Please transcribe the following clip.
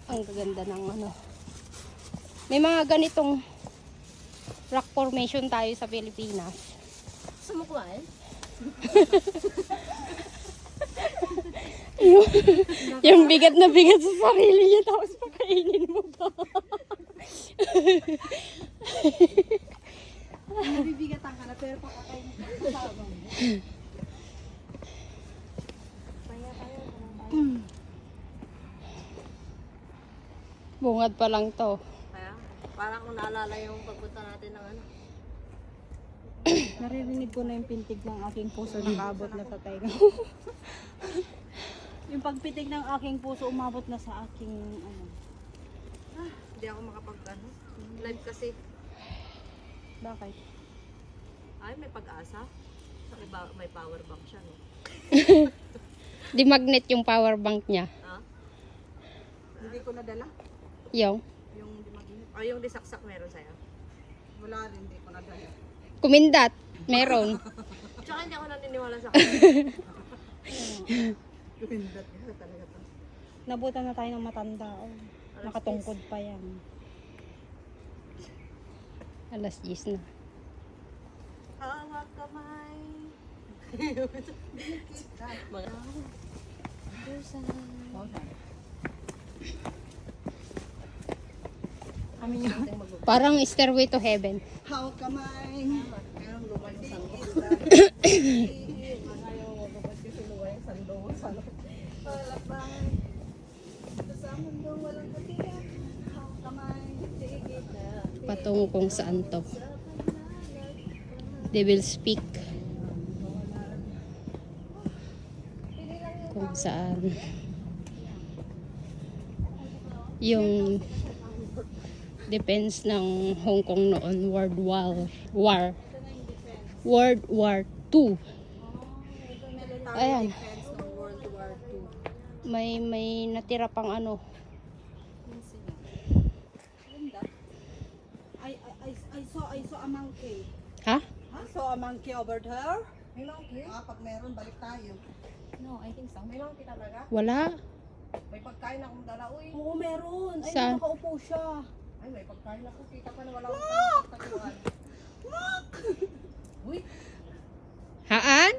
Ang gaganda ng ano. May mga ganitong rock formation tayo sa Pilipinas. Sumukuan? yung bigat na bigat sa sarili niya tapos pakainin mo pa. Nabibigatan ka na pero pakakainin ka kasama mo. Bungad pa lang to. Kaya, parang kung naalala yung pagpunta natin ng ano. Naririnig ko na yung pintig ng aking puso nakabot na sa tayo. Yung pagpitig ng aking puso umabot na sa aking ano. Hindi ako makapag ano. Live kasi. Bakit? Ay, may pag-asa. May power bank siya, no? Di magnet yung power bank niya. Ha? Hindi ko nadala. Yung. Yung di magnet. O, yung di saksak meron sa'yo. Wala rin, hindi ko nadala. Kumindat. Meron. Tsaka hindi ako naniniwala sa kanya. Pindat niya talaga to. Nabutan na tayo ng matanda. Oh. Nakatungkod pa yan. Alas 10 na. Hawak kamay. Mga... Kami niya. Parang Stairway to Heaven. Hawak kamay. Meron lumay ng sando. Ayaw mo ba kasi luway ng sando. Palapay. Sa mundo walang katiyak. Hawak kamay. Sige na. Patungo kung saan to. They will speak. Kung saan. Yung defense ng Hong Kong noon, World War II. Ayan. Defense ng World War II. May natira pang ano. I saw a monkey. Ha? I saw a monkey over there. May monkey? Pag meron, balik tayo. No, I think so. May monkey talaga? Wala. May pagkain akong dala, uy. Oo, meron. Ay, Saan? nakaupo siya. Ay, may pagkain ako. Kita pa na wala akong taguan. Look! Uy, Haan?